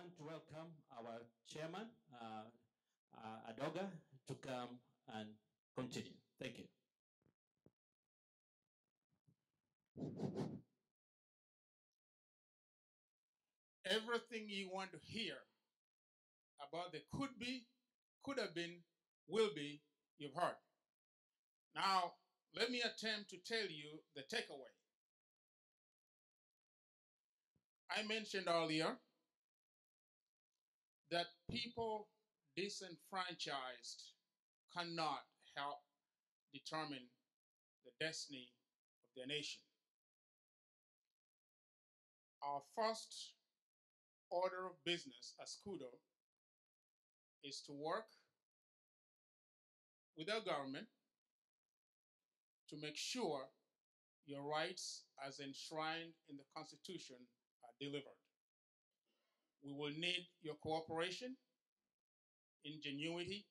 want to welcome our chairman, Adoga, to come and continue. Thank you. Everything you want to hear about the could be, could have been, will be, you've heard. Now, let me attempt to tell you the takeaway. I mentioned earlier that people disenfranchised cannot help determine the destiny of their nation. Our first order of business as KUDO is to work with our government to make sure your rights as enshrined in the Constitution are delivered. We will need your cooperation, ingenuity,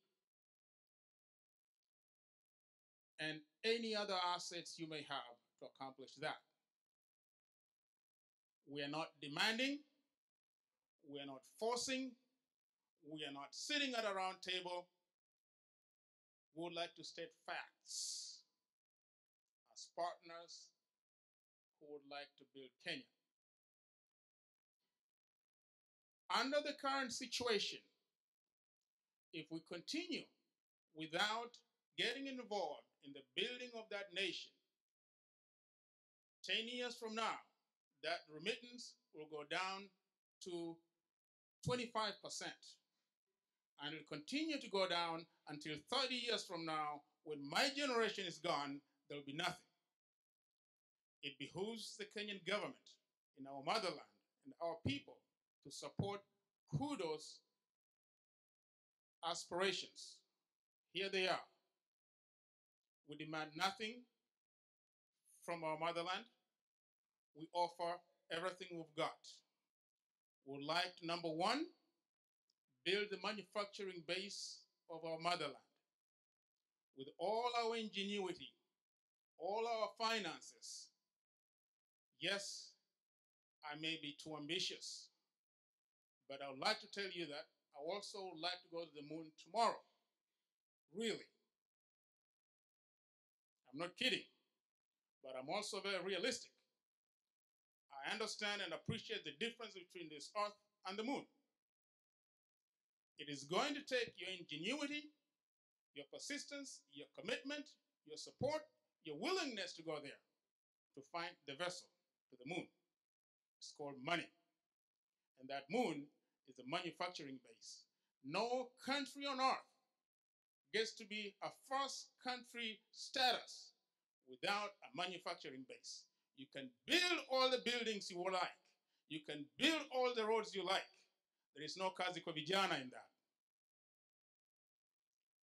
and any other assets you may have to accomplish that. We are not demanding, we are not forcing, we are not sitting at a round table. We would like to state facts as partners who would like to build Kenya. Under the current situation, if we continue without getting involved in the building of that nation, 10 years from now, that remittance will go down to 25%. And it'll continue to go down until 30 years from now, when my generation is gone, there'll be nothing. It behooves the Kenyan government in our motherland and our people to support KUDO'S aspirations. Here they are. We demand nothing from our motherland. We offer everything we've got. We'd like to, number one, build the manufacturing base of our motherland with all our ingenuity, all our finances. Yes, I may be too ambitious, but I would like to tell you that I also would like to go to the moon tomorrow. Really. I'm not kidding, but I'm also very realistic. I understand and appreciate the difference between this earth and the moon. It is going to take your ingenuity, your persistence, your commitment, your support, your willingness to go there to find the vessel to the moon. It's called money. And that moon is a manufacturing base. No country on earth gets to be a first country status without a manufacturing base. You can build all the buildings you like. You can build all the roads you like. There is no kazi kwa vijana in that.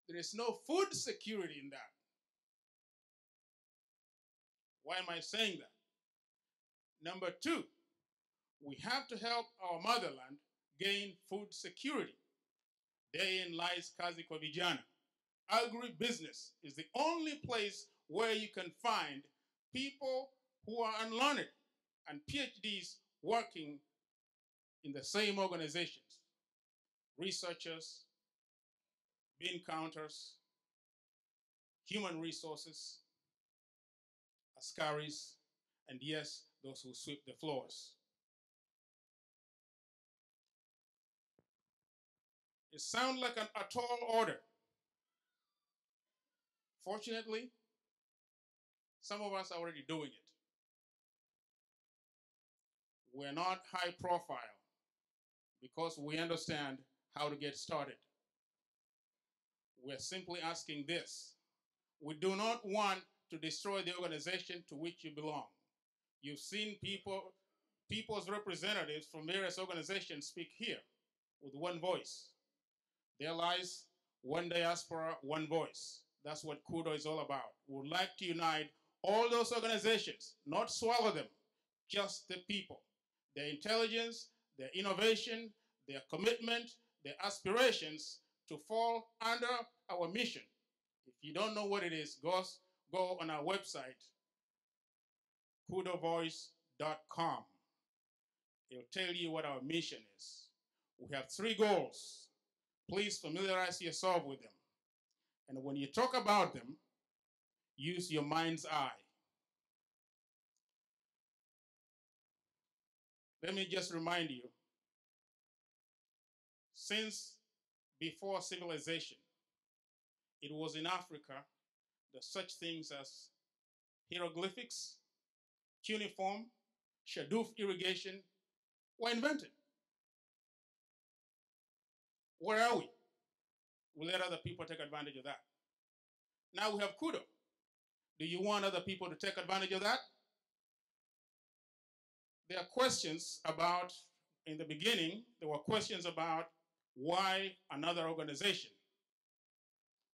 There is no food security in that. Why am I saying that? Number two, we have to help our motherland gain food security. Therein lies kazi kwa vijana. Agribusiness is the only place where you can find people who are unlearned and PhDs working in the same organizations. Researchers, bean counters, human resources, askaris, and yes, those who sweep the floors. It sounds like a tall order. Fortunately, some of us are already doing it. We're not high profile because we understand how to get started. We're simply asking this. We do not want to destroy the organization to which you belong. You've seen people's representatives from various organizations speak here with one voice. There lies one diaspora, one voice. That's what KUDO is all about. We would like to unite all those organizations, not swallow them, just the people. Their intelligence, their innovation, their commitment, their aspirations to fall under our mission. If you don't know what it is, go on our website, kudovoice.com. It'll tell you what our mission is. We have 3 goals. Please familiarize yourself with them. And when you talk about them, use your mind's eye. Let me just remind you, since before civilization, it was in Africa that such things as hieroglyphics, cuneiform, shadoof irrigation were invented. Where are we? We let other people take advantage of that. Now we have Kudo. Do you want other people to take advantage of that? There are questions about, in the beginning, there were questions about why another organization.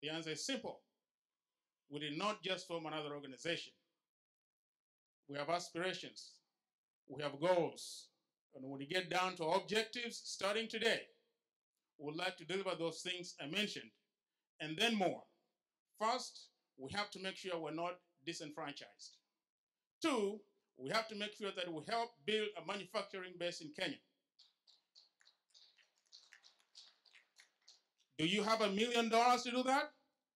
The answer is simple. We did not just form another organization. We have aspirations. We have goals. And when we get down to objectives, starting today, we would like to deliver those things I mentioned, and then more. First, we have to make sure we're not disenfranchised. 2, we have to make sure that we help build a manufacturing base in Kenya. Do you have $1 million to do that?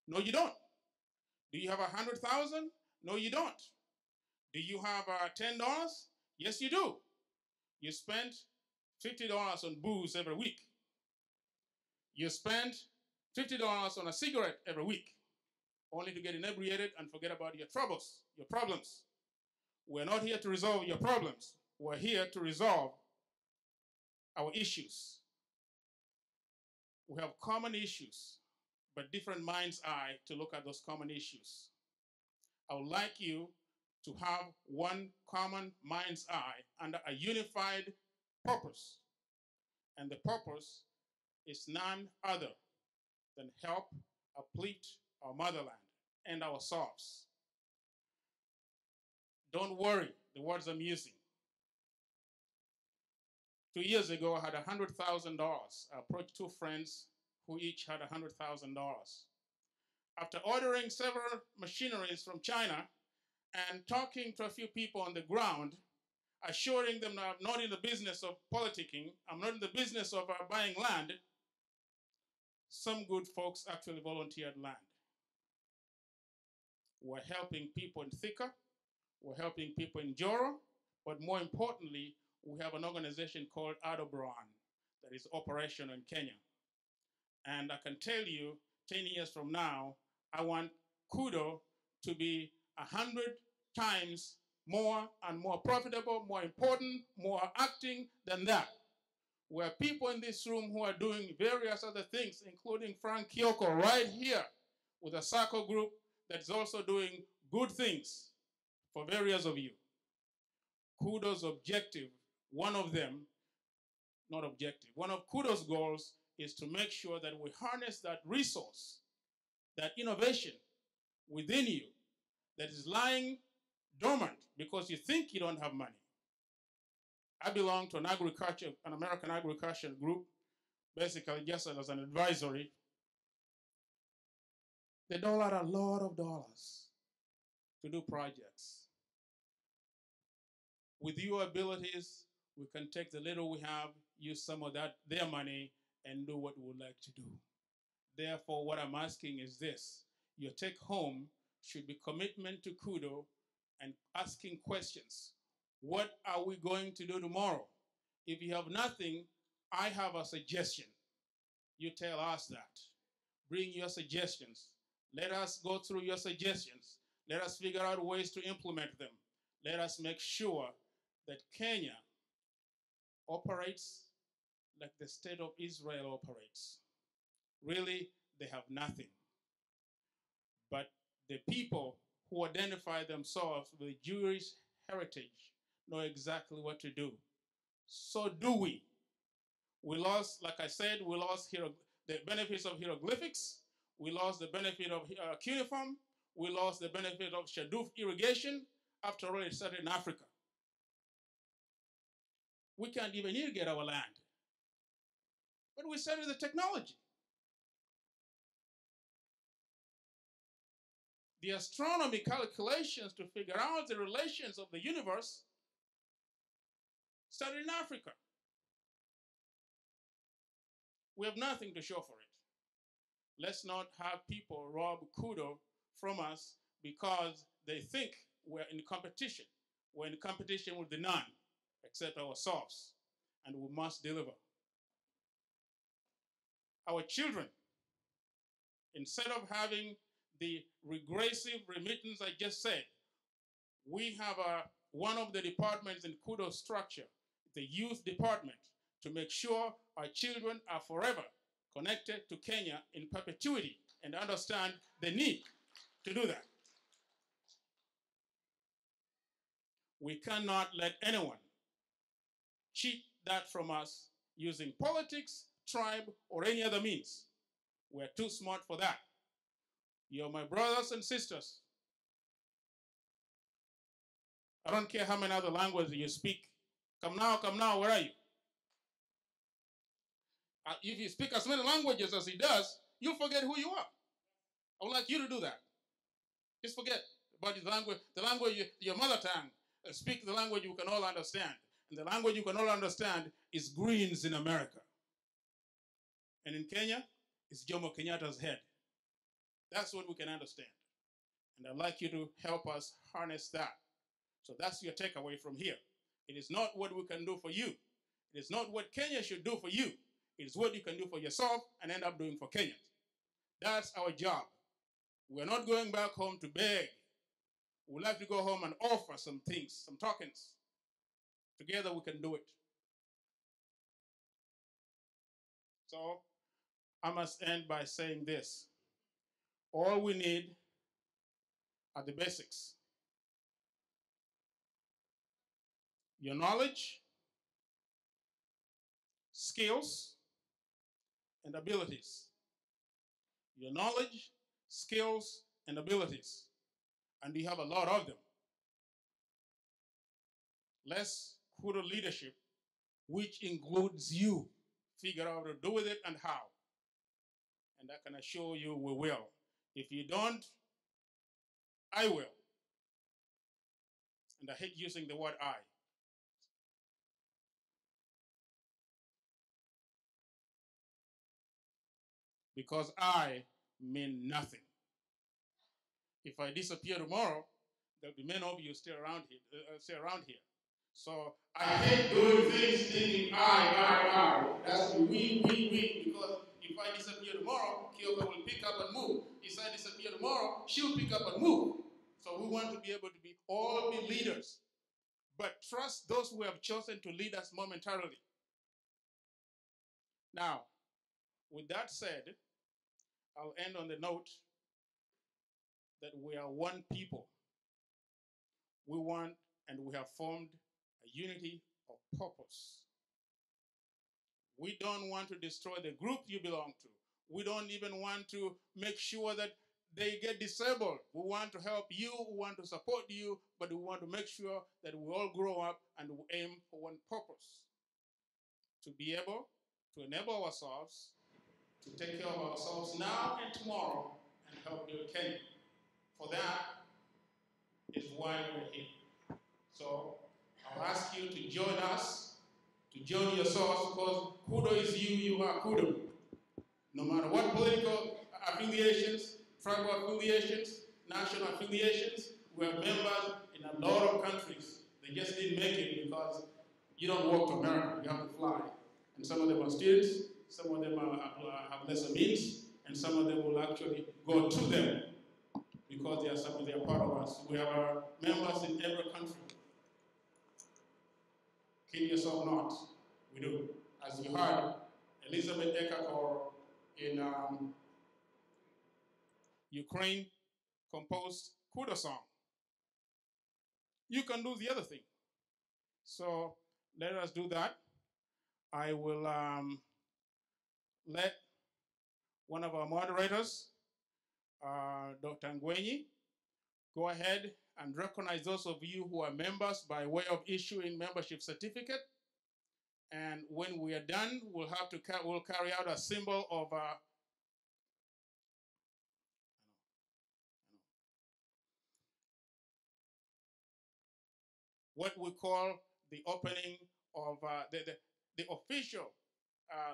No, you don't. Do you have 100,000? No, you don't. Do you have $10? Yes, you do. You spend $50 on booze every week. You spend $50 on a cigarette every week, only to get inebriated and forget about your troubles, your problems. We're not here to resolve your problems. We're here to resolve our issues. We have common issues, but different mind's eye to look at those common issues. I would like you to have one common mind's eye under a unified purpose. And the purpose is none other than help uplift our motherland and ourselves. Don't worry, the words I'm using. 2 years ago, I had $100,000. I approached 2 friends who each had $100,000. After ordering several machineries from China and talking to a few people on the ground, assuring them that I'm not in the business of politicking, I'm not in the business of buying land, some good folks actually volunteered land. We're helping people in Thika, we're helping people in Joro, but more importantly, we have an organization called DIASPORA that is operational in Kenya. And I can tell you, 10 years from now, I want Kudo to be 100 times more and more profitable, more important, more acting than that. We have people in this room who are doing various other things, including Frank Kyoko right here with a circle group that's also doing good things for various of you. Kudo's objective, one of them, not objective, one of Kudo's goals is to make sure that we harness that resource, that innovation within you that is lying dormant because you think you don't have money. I belong to an American agriculture group, basically just as an advisory. They dole out a lot of dollars to do projects. With your abilities, we can take the little we have, use some of that, their money, and do what we would like to do. Therefore, what I'm asking is this. Your take home should be commitment to Kudo and asking questions. What are we going to do tomorrow? If you have nothing, I have a suggestion. You tell us that. Bring your suggestions. Let us go through your suggestions. Let us figure out ways to implement them. Let us make sure that Kenya operates like the state of Israel operates. Really, they have nothing. But the people who identify themselves with Jewish heritage know exactly what to do. So do we. We lost, like I said, we lost the benefits of hieroglyphics. We lost the benefit of cuneiform. We lost the benefit of shadoof irrigation. After all, it started in Africa. We can't even irrigate our land. But we started the technology. The astronomy calculations to figure out the relations of the universe started in Africa. We have nothing to show for it. Let's not have people rob Kudo from us because they think we're in competition. We're in competition with the none, except ourselves, and we must deliver. Our children, instead of having the regressive remittance I just said, we have one of the departments in KUDO'S structure, the youth department, to make sure our children are forever connected to Kenya in perpetuity and understand the need to do that. We cannot let anyone cheat that from us using politics, tribe, or any other means. We're too smart for that. You're my brothers and sisters. I don't care how many other languages you speak. Come now, where are you? If you speak as many languages as he does, you'll forget who you are. I would like you to do that. Just forget about the language, your mother tongue. Speak the language you can all understand. And the language you can all understand is greens in America. And in Kenya, it's Jomo Kenyatta's head. That's what we can understand. And I'd like you to help us harness that. So that's your takeaway from here. It is not what we can do for you. It is not what Kenya should do for you. It is what you can do for yourself and end up doing for Kenyans. That's our job. We're not going back home to beg. We'll have to go home and offer some things, some tokens. Together we can do it. So I must end by saying this. All we need are the basics. Your knowledge, skills, and abilities. Your knowledge, skills, and abilities. And we have a lot of them. Let's put a leadership, which includes you, figure out how to do with it and how. And I can assure you we will. If you don't, I will. And I hate using the word I. Because I mean nothing. If I disappear tomorrow, there'll be many of you still around here. So I hate doing things thinking I. That's we. Because if I disappear tomorrow, Kyoka will pick up and move. If I disappear tomorrow, she'll pick up and move. So we want to be able to all be leaders. But trust those who have chosen to lead us momentarily. Now, with that said, I'll end on the note that we are one people. We want and we have formed a unity of purpose. We don't want to destroy the group you belong to. We don't even want to make sure that they get disabled. We want to help you, we want to support you, but we want to make sure that we all grow up and we aim for one purpose. To be able to enable ourselves to take care of ourselves now and tomorrow and help build Kenya. For that is why we're here. So I'll ask you to join us, to join yourselves, because Kudo is you, you are Kudo. No matter what political affiliations, tribal affiliations, national affiliations, we have members in a lot of countries. They just didn't make it because you don't walk to America, you have to fly. And some of them are students, some of them have lesser means, and some of them will actually go to them because they are part of us. We have our members in every country. Kid yourself not. We do. As you heard, Elizabeth Ekakor in Ukraine composed KUDO'S song. You can do the other thing. So let us do that. I will let one of our moderators, Dr. Ngwenyi, go ahead and recognize those of you who are members by way of issuing membership certificate. And when we are done, we'll carry out a symbol of what we call the opening of the official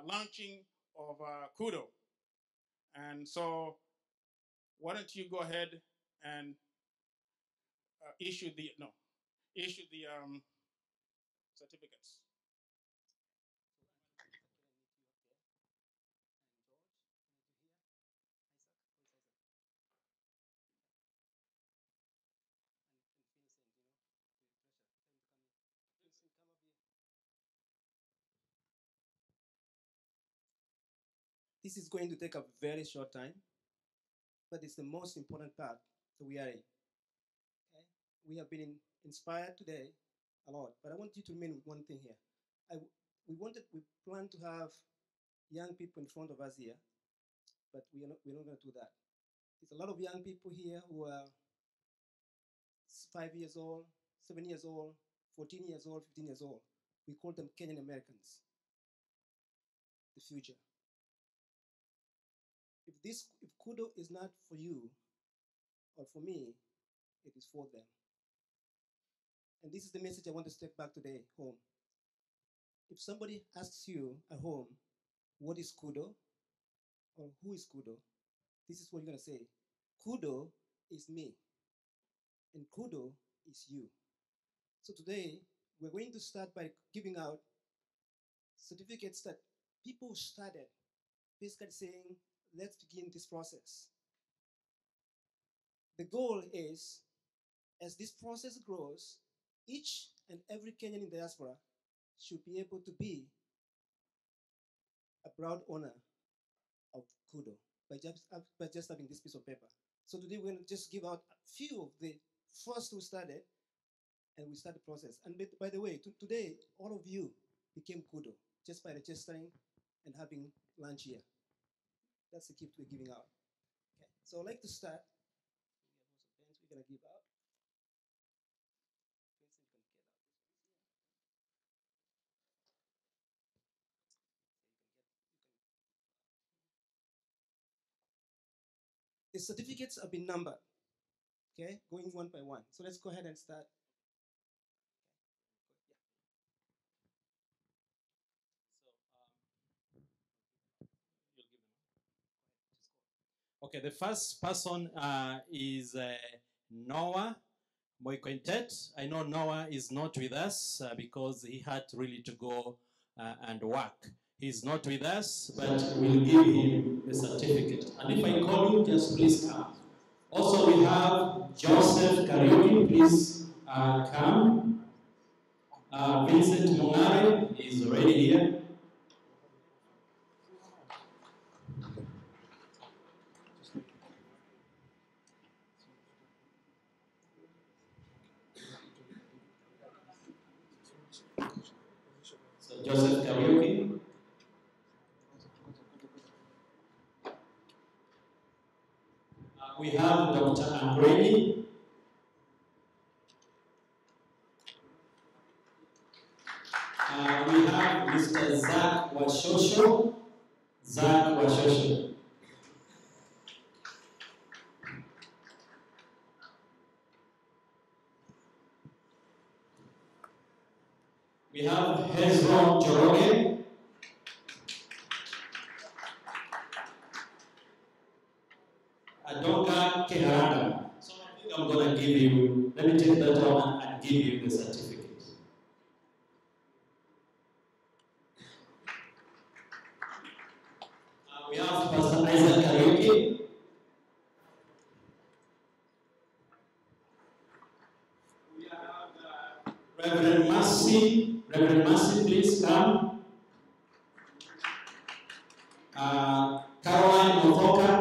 launching of KUDO. And so why don't you go ahead and issue the certificates. This is going to take a very short time, but it's the most important part that we are in. Okay? We have been inspired today a lot, but I want you to remain with one thing here. We plan to have young people in front of us here, but we're not going to do that. There's a lot of young people here who are 5 years old, 7 years old, 14 years old, 15 years old. We call them Kenyan Americans, the future. If KUDO is not for you or for me, it is for them. And this is the message I want to take back today home. If somebody asks you at home, what is KUDO? Or who is KUDO? This is what you're going to say. KUDO is me. And KUDO is you. So today, we're going to start by giving out certificates that people started, basically saying, let's begin this process. The goal is, as this process grows, each and every Kenyan in diaspora should be able to be a proud owner of KUDO by just having this piece of paper. So today we're going to just give out a few of the first who started, and we start the process. And by the way, today, all of you became KUDO just by registering and having lunch here. That's the gift we're giving out. Okay. So I'd like to start. We're going to give out. The certificates have been numbered, okay, going one by one. So let's go ahead and start. Okay, the first person is Noah Moiquintet. I know Noah is not with us because he had really to go and work. He's not with us, but we'll give him the certificate. And if I call you, just please come. Also, we have Joseph Kariuki, please come. Vincent Mungare is already here. So Joseph Kariuki. We have Dr. Andreni. We have Mr. Zach Washosho. Zach Washosho. We have Hezron Joroge. Adoka Keharanga. So I think I'm going to give you, let me take that one and give you the certificate. We have Pastor Isaac Kariuki. We have Reverend Mercy. Reverend Mercy, please come. Caroline Motoka.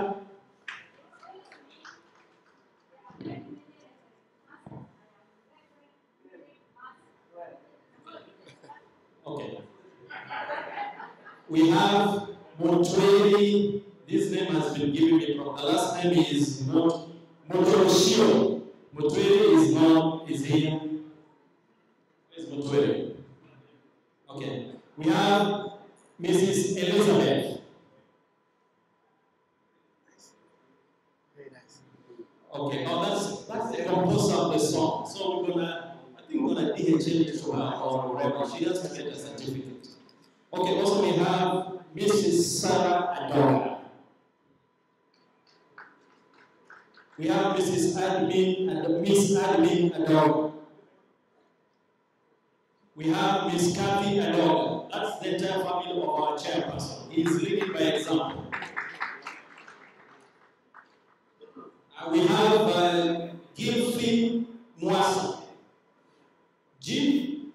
Okay. We have Motweli. This name has been given me from the last name is Motoshio. Motweli is here. Where's Motweli? Okay. We have Mrs. Elizabeth. Very nice. Okay. Oh, that's the composer of the song. So I think we're gonna DHL it to her or whatever. She has to get a certificate. Okay. Also we have Mrs. Sarah Adoga. We have Mrs. Admin and Miss Admin Adoga. We have Miss Kathy Adoga. That's the entire family of our chairperson. He is leading by example. We have Gilfin Mwasa. Jim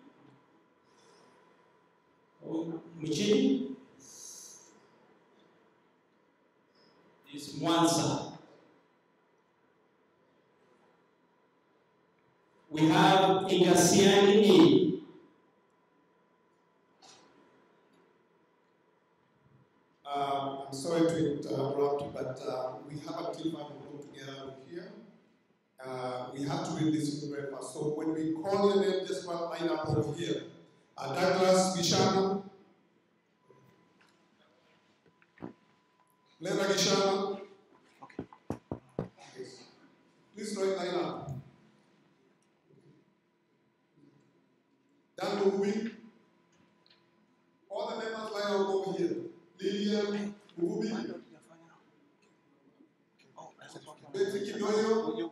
Mchini is Mwansa. We have Igasiani E. I'm sorry to interrupt, but we have a team that will come together here. We have to read this in very fast. So when we call your name, just one line up over here. Douglas Gishana. Lena Gishana. Okay. Yes. Please line up. Dan Mugubi. All the members line up over here. Lilian Mugubi. Betty Kidoyo.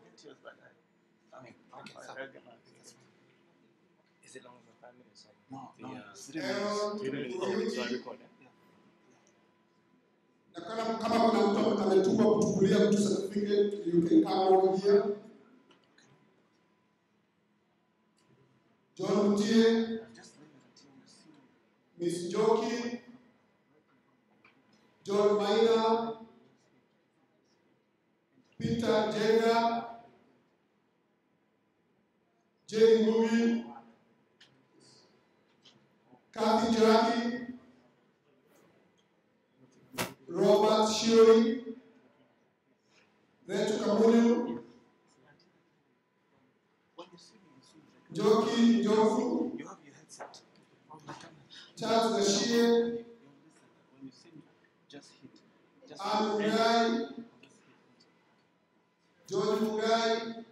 Is it longer than 5 minutes? No, Aaron, 3 minutes. So I record it. Na kama kuna mtu ametuma kuchukulia mtu certificate, you can come over here. John Mutie, Miss Joki, John Maina, Peter Jenga, Jane Ngui, Kathy Jackie, Robert Shuri, Retu Kamulu, Joki Jofu, You have your headset. Charles Gashie, When you sing, just hit. Just Anne Mugai, George Mugai,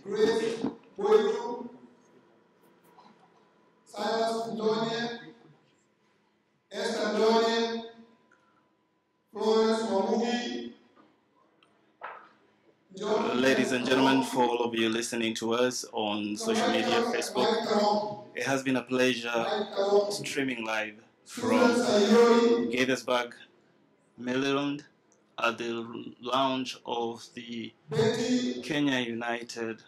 Grace Boylu, Silas Ndonye, Esther Ndonye, Florence Wamugi. Ladies and gentlemen, for all of you listening to us on social media, Facebook, it has been a pleasure streaming live from Gaithersburg, Maryland, at the launch of the Kenya United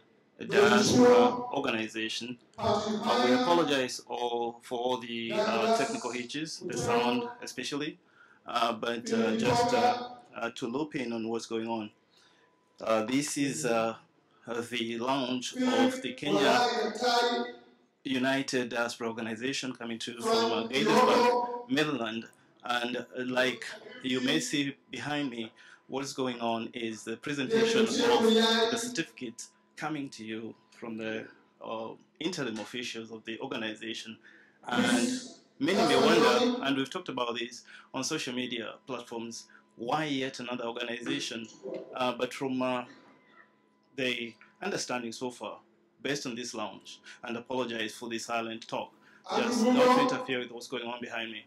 Diaspora organization. We apologize for all the technical hitches, the sound especially, but just to loop in on what's going on. This is the launch of the Kenya United Diaspora organization coming to from Gaithersburg, Maryland. And like you may see behind me, what's going on is the presentation of the certificate coming to you from the interim officials of the organization. And many may wonder, and we've talked about this on social media platforms, why yet another organization? But from the understanding so far, based on this launch, and apologize for the silent talk, just not to interfere with what's going on behind me.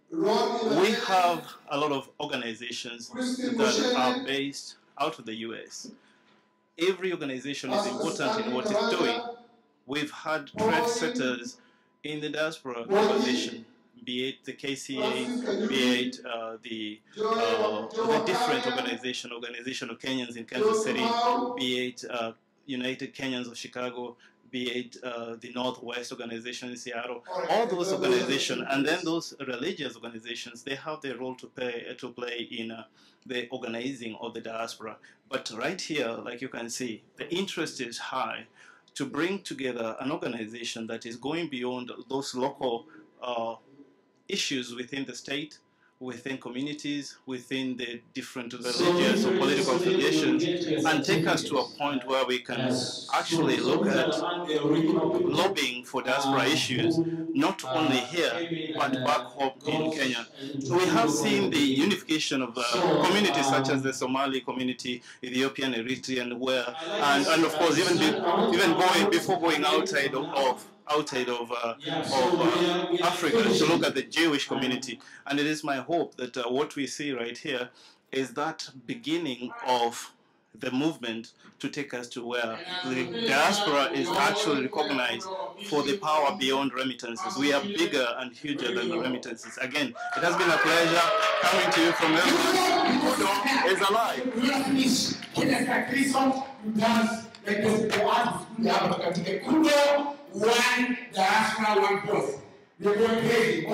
We have a lot of organizations that are based out of the US. Every organization is important in what it's doing. We've had trade setters in the diaspora organization, be it the KCA, be it the different organization of Kenyans in Kansas City, be it United Kenyans of Chicago, be it the Northwest organization in Seattle, all those organizations, and then those religious organizations, they have their role to play in the organizing of the diaspora. But right here, like you can see, the interest is high to bring together an organization that is going beyond those local issues within the state, within communities, within the different religious or political affiliations, and take us to a point where we can actually look at lobbying for diaspora issues, not only here, but back home in Kenya. So we have seen the unification of communities such as the Somali community, Ethiopian, Eritrean, and of course, even before going outside of outside of Africa to look at the Jewish community. And it is my hope that what we see right here is that beginning of the movement to take us to where the diaspora is actually recognized for the power beyond remittances. We are bigger and huger than the remittances. Again, it has been a pleasure coming to you from everyone. Kudo is alive. Kudo, one diaspora, one voice. We're going crazy.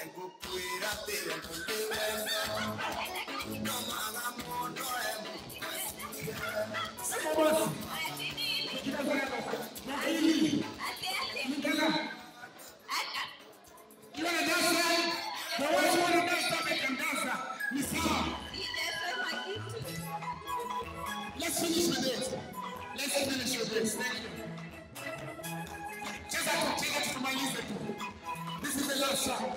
You want to dance right? The ones who want to dance that they can dance that. Let's finish with this. Let's finish with this. Thank you. Just have to take it to my list. This is the last song.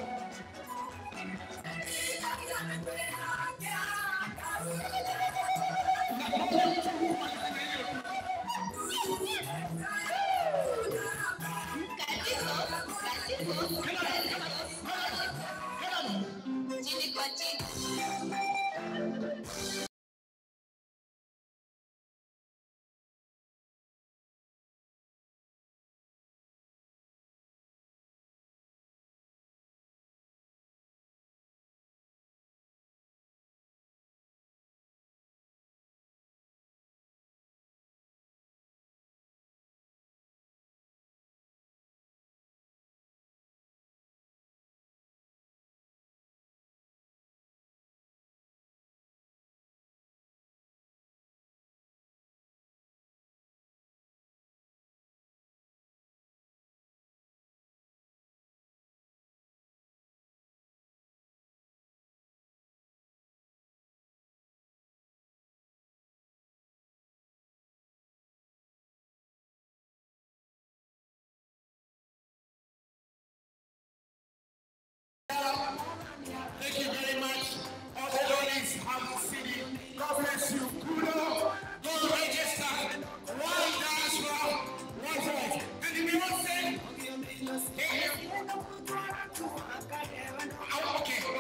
Thank you very much. All the ladies of the city, God bless you. Kudo, go register. One diaspora, one voice. And if you want to say,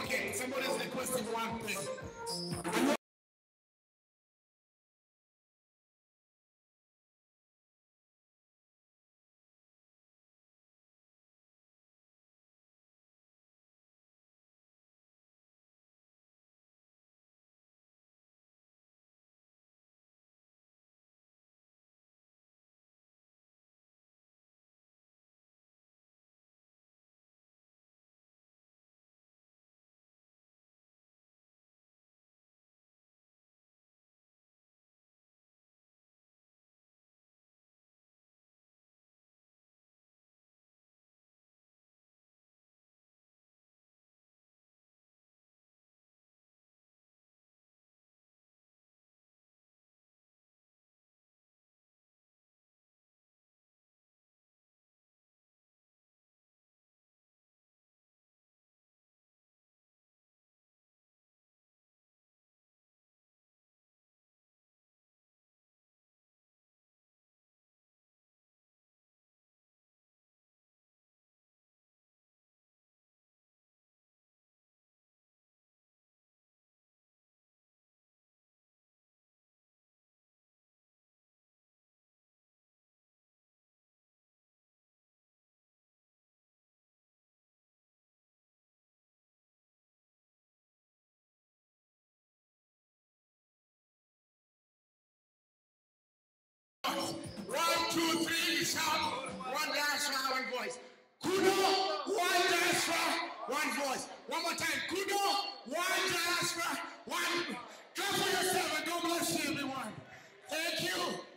okay. Somebody's requesting one thing. One, two, three, shout. One diaspora, one voice. Kudo, one diaspora, one voice. One more time. Kudo, one diaspora, one. Clap for yourself and God bless you, everyone. Thank you.